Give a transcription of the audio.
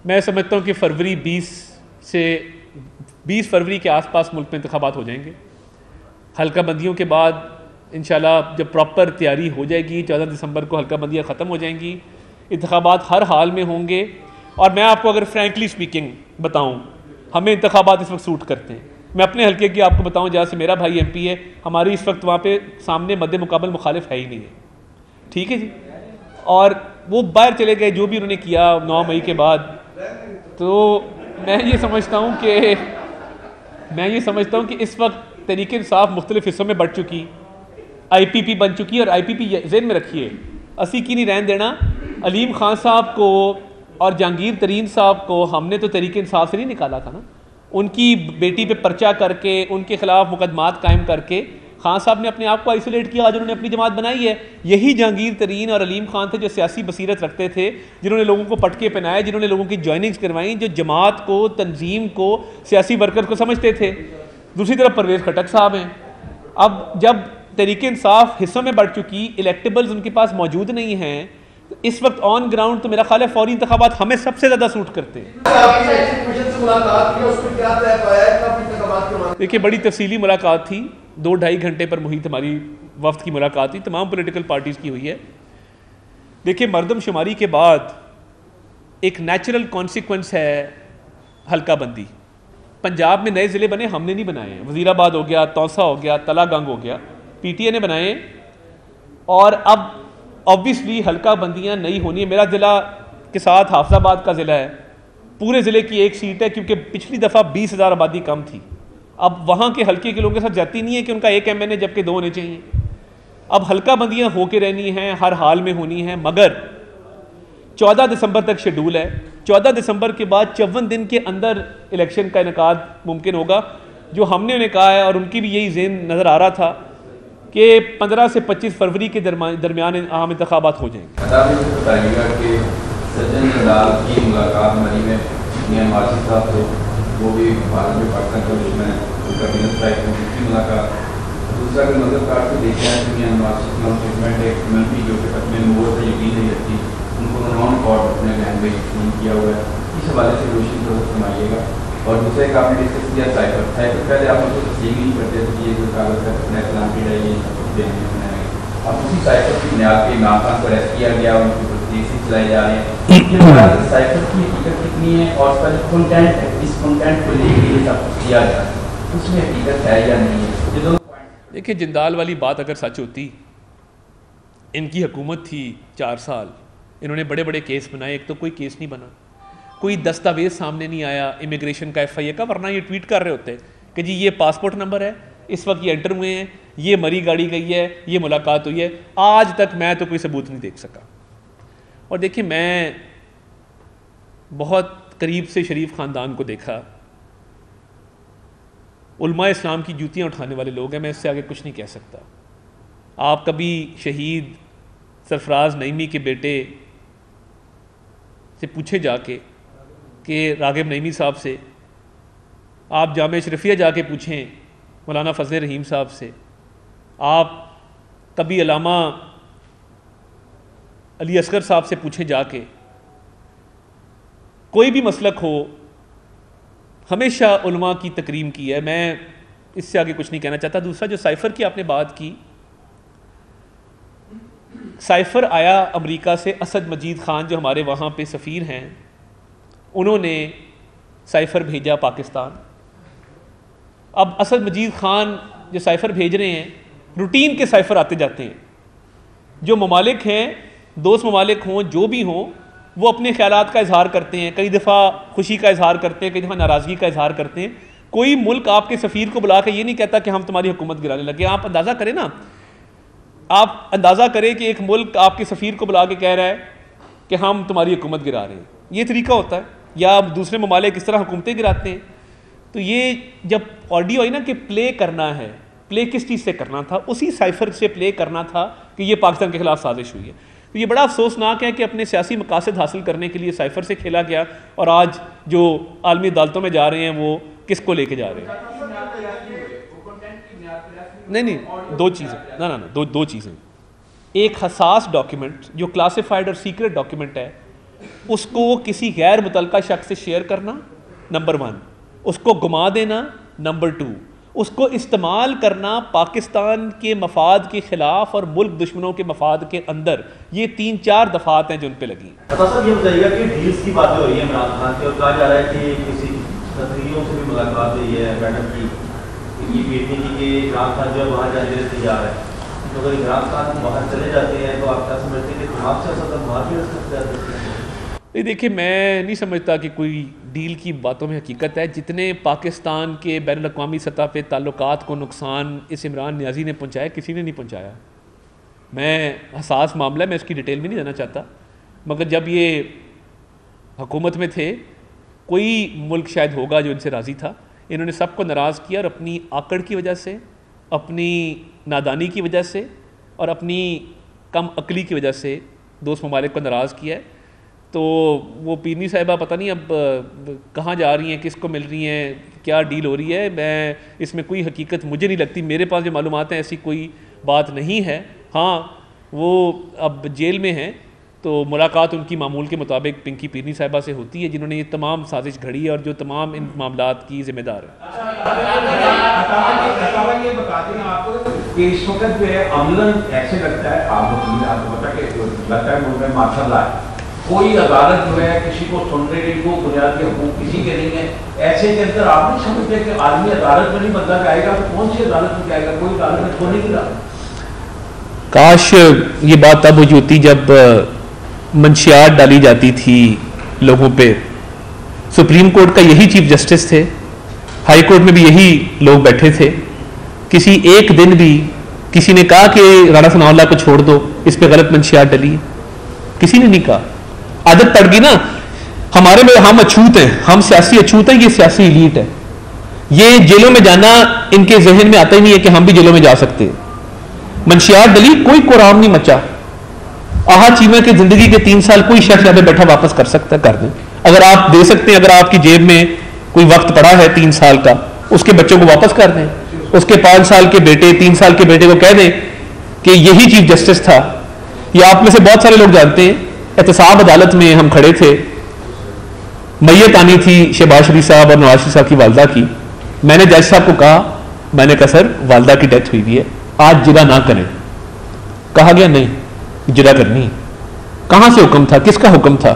मैं समझता हूँ कि फरवरी 20 फरवरी के आसपास मुल्क में इंतखाबात हो जाएंगे। हल्का बंदियों के बाद इंशाल्लाह जब प्रॉपर तैयारी हो जाएगी 14 दिसंबर को हल्का बंदियाँ ख़त्म हो जाएंगी, इंतखाबात हर हाल में होंगे। और मैं आपको अगर फ्रैंकली स्पीकिंग बताऊँ, हमें इंतखाबात इस वक्त सूट करते हैं। मैं अपने हल्के की आपको बताऊँ, जहाँ से मेरा भाई MP है, हमारी इस वक्त वहाँ पे सामने मद्दे मुकाबल मुखालिफ है ही नहीं है, ठीक है जी। और वो बाहर चले गए जो भी उन्होंने किया 9 मई के बाद। तो मैं ये समझता हूँ कि इस वक्त तहरीक इंसाफ मुख्तलिफ हिस्सों में बढ़ चुकी, IPP बन चुकी है। और IPP ज़हन में रखिए, असी की नहीं रहने देना। अलीम खान साहब को और जहांगीर तरीन साहब को हमने तो तहरीक इंसाफ से नहीं निकाला था ना, उनकी बेटी पे पर्चा करके उनके खिलाफ मुकदमात कायम करके खान साहब ने अपने आप को आइसोलेट किया। आज उन्होंने अपनी जमात बनाई है। यही जहांगीर तरीन और अलीम खान थे जो सियासी बसीरत रखते थे, जिन्होंने लोगों को पटके पहनाए, जिन्होंने लोगों की ज्वाइनिंग्स करवाई, जो जमात को, तंजीम को, सियासी वर्कर को समझते थे। दूसरी तरफ परवेज़ खटक साहब हैं। अब जब तहरीक इंसाफ हिस्सों में बढ़ चुकी, इलेक्टेबल्स उनके पास मौजूद नहीं हैं, तो इस वक्त ऑन ग्राउंड तो मेरा ख्याल है फौरी इंतखाबात हमें सबसे ज़्यादा सूट करते हैं। देखिए, बड़ी तफसीली मुलाकात थी, 2-2.5 घंटे पर मुहित हमारी वफ्द की मुलाकात थी, तमाम पॉलिटिकल पार्टीज़ की हुई है। देखिए, मरदमशुमारी के बाद एक नेचुरल कॉन्सिक्वेंस है हल्का बंदी। पंजाब में नए ज़िले बने, हमने नहीं बनाए हैं। वज़ीराबाद हो गया, तौसा हो गया, तलागंग हो गया, PTA ने बनाए। और अब ऑब्वियसली हल्का बंदियाँ नई होनी है। मेरा ज़िला के साथ हाफिज़ाबाद का ज़िला है, पूरे ज़िले की एक सीट है, क्योंकि पिछली दफ़ा 20,000 आबादी कम थी। अब वहाँ के हल्के के लोगों के साथ जाती नहीं है कि उनका एक MNA जबकि 2 होने चाहिए। अब हल्का बंदियाँ होके रहनी हैं, हर हाल में होनी है। मगर 14 दिसंबर तक शेड्यूल है। 14 दिसंबर के बाद 54 दिन के अंदर इलेक्शन का इनेकाद मुमकिन होगा, जो हमने उन्हें कहा है। और उनकी भी यही ज़हन नज़र आ रहा था कि 15 से 25 फरवरी के दरमियान आम इंतखाबात हो जाएंगे। सज्जन नडाल की मुलाकात मरी में मियां माजिद साहब थे, वो भी भारत में पाकिस्तान का दुश्मन है, उनका बिजनेस फ्लाइट में उनकी मुलाकात। दूसरा अगर नजर काट के देखें हैं तो मियां माजिद का स्टेटमेंट एक MLP जो कि अपने नूर से यकीन नहीं रखती, उनको नॉन कॉर्ड अपने लैंग्वेज नहीं किया हुआ है। इस हवाले से रोशनी को फरमाइएगा। और दूसरा एक आपने डिस्कस किया साइफर पहले आप उसको तस्लीम नहीं करते थे कि ये जो कागज़ का अपना इस्लाम पीड़ा ये देने बनाए, अब उसी साइफर की बुनियाद पर इमरान खान को अरेस्ट किया गया, उनकी चलाए जा रहे हैं। साइफर की हकीकत कितनी है और उसका जो कंटेंट है, इस कंटेंट को लेकर ये सब कुछ किया जा रहा है, उसमें हकीकत है या नहीं है? ये दोनों देखिए, जिंदाल वाली बात अगर सच होती, इनकी हुकूमत थी 4 साल, इन्होंने बड़े बड़े केस बनाए, एक तो कोई केस नहीं बना, कोई दस्तावेज सामने नहीं आया इमिग्रेशन का FIA का, वरना ये ट्वीट कर रहे होते कि जी ये पासपोर्ट नंबर है, इस वक्त ये एंटर हुए हैं, ये मरी गाड़ी गई है, ये मुलाकात हुई है। आज तक मैं तो कोई सबूत नहीं देख सका। और देखिए, मैं बहुत करीब से शरीफ ख़ानदान को देखा, उलमा इस्लाम की जूतियाँ उठाने वाले लोग हैं, मैं इससे आगे कुछ नहीं कह सकता। आप कभी शहीद सरफराज नईमी के बेटे से पूछे जाके कि रागिब नईमी साहब से, आप जामिया अशरफिया जाके पूछें मौलाना फजल रहीम साहब से, आप कभी अलामा अली असगर साहब से पूछे जाके, कोई भी मसलक हो, हमेशा उलमा की तकरीम की है। मैं इससे आगे कुछ नहीं कहना चाहता। दूसरा, जो साइफ़र की आपने बात की, साइफ़र आया अमेरिका से। असद मजीद ख़ान जो हमारे वहाँ पे सफ़ीर हैं, उन्होंने साइफ़र भेजा पाकिस्तान। अब असद मजीद ख़ान जो साइफ़र भेज रहे हैं, रूटीन के साइफ़र आते जाते हैं। जो ममालिक हैं, दोस्त ममालिक हों, जो भी हों, वो अपने ख्यालात का इजहार करते हैं। कई दफ़ा खुशी का इजहार करते हैं, कई दफ़ा नाराज़गी का इजहार करते हैं। कोई मुल्क आपके सफ़ीर को बुला के ये नहीं कहता कि हम तुम्हारी हुकूमत गिराने लगे। आप अंदाज़ा करें ना, आप अंदाज़ा करें कि एक मुल्क आपके सफ़ीर को बुला के कह रहा है कि हम तुम्हारी हुकूमत गिरा रहे हैं, ये तरीका होता है? या दूसरे ममालिक इस तरह हुकूमतें गिराते हैं? तो ये जब ऑडियो है ना कि प्ले करना है, प्ले किस चीज़ से करना था? उसी साइफ़र से प्ले करना था कि ये पाकिस्तान के खिलाफ साजिश हुई है। तो ये बड़ा अफसोसनाक है कि अपने सियासी मकासद हासिल करने के लिए साइफ़र से खेला गया, और आज जो आलमी अदालतों में जा रहे हैं वो किसको लेके जा रहे हैं? नहीं, दो चीज़ें, दो चीज़ें। एक हसास डॉक्यूमेंट जो क्लासिफाइड और सीक्रेट डॉक्यूमेंट है, उसको किसी गैर मुतलका शख्स से शेयर करना नंबर 1, उसको घुमा देना नंबर 2, उसको इस्तेमाल करना पाकिस्तान के मफाद के ख़िलाफ़ और मुल्क दुश्मनों के मफाद के अंदर, ये 3-4 दफ़ात हैं जो उन पर लगी। साहब ये बताइएगा कि डील्स की बातें हो रही है इमरान खान की और कहा जा रहा है कि किसी तस्वीरों से भी मुलाकात हुई है मैडम की, ये बेटी की कि इमरान खान जो है वहाँ जाने के लिए तैयार है, तो अगर इमरान खान वहाँ चले जाते हैं तो आप क्या समझते हैं कि तमाम सियासत वहाँ भी रख सकते हैं? नहीं, देखिए, मैं नहीं समझता कि कोई डील की बातों में हकीकत है। जितने पाकिस्तान के बैनुल अक़वामी सतह पे ताल्लुकात को नुकसान इस इमरान नियाज़ी ने पहुँचाया, किसी ने नहीं पहुँचाया। मैं हसास मामला है, मैं इसकी डिटेल में नहीं जाना चाहता, मगर जब ये हुकूमत में थे कोई मुल्क शायद होगा जो इनसे राज़ी था। इन्होंने सबको नाराज़ किया और अपनी आकड़ की वजह से, अपनी नादानी की वजह से और अपनी कम अकली की वजह से दोस्त ममालिक को नाराज़ किया है। तो वो पीरनी साहिबा पता नहीं अब कहाँ जा रही हैं, किसको मिल रही हैं, क्या डील हो रही है, मैं इसमें कोई हकीकत मुझे नहीं लगती। मेरे पास जो मालूमात हैं ऐसी कोई बात नहीं है। हाँ, वो अब जेल में हैं तो मुलाकात उनकी मामूल के मुताबिक पिंकी पीरनी साहिबा से होती है, जिन्होंने ये तमाम साजिश घड़ी है और जो तमाम इन मामलात की ज़िम्मेदार है। ये बताते हैं आपको कि इस वक्त जो है अमलन ऐसे लगता है, आपको पता कि लगता है मुल्क में माशाल्लाह कोई अदालत जो है किसी को सुन रही, को बुनियादी हकूक किसी के नहीं है, ऐसे के अंदर आप नहीं समझते कि आदमी अदालत में नहीं बंदा जाएगा तो कौन सी अदालत में जाएगा? कोई अदालत में तो नहीं रहा। काश ये बात तब हुई होती जब मंशियात डाली जाती थी लोगों पे। सुप्रीम कोर्ट का यही चीफ जस्टिस थे, हाई कोर्ट में भी यही लोग बैठे थे। किसी एक दिन भी किसी ने कहा कि राणा सनाउल्लाह को छोड़ दो, इस पे गलत मंशियात डली? किसी ने नहीं कहा। आदत पड़ गई ना हमारे में, हम अछूत हैं, हम सियासी अछूत हैं, ये सियासी इलीट है। ये जेलों में जाना इनके जहन में आता ही नहीं है कि हम भी जेलों में जा सकते हैं। मंशियात डली, कोई कुरान नहीं मचा। आहा चीमा की जिंदगी के 3 साल कोई शख्स यहाँ पे बैठा वापस कर सकता है, कर दें। अगर आप दे सकते हैं, अगर आपकी जेब में कोई वक्त पड़ा है 3 साल का, उसके बच्चों को वापस कर दें। उसके 5 साल के बेटे, 3 साल के बेटे को कह दें कि यही चीफ जस्टिस था। ये आप में से बहुत सारे लोग जानते हैं, एहतसाब अदालत में हम खड़े थे, मैयत आनी थी शहबाज शरीफ साहब और नवाज शरीफ साहब की वालदा की। मैंने जज साहब को कहा, मैंने कहा सर वालदा की डेथ हुई है, आज जिरा ना करें। कहा गया नहीं, जिरा करनी। कहां से हुक्म था, किसका हुक्म था?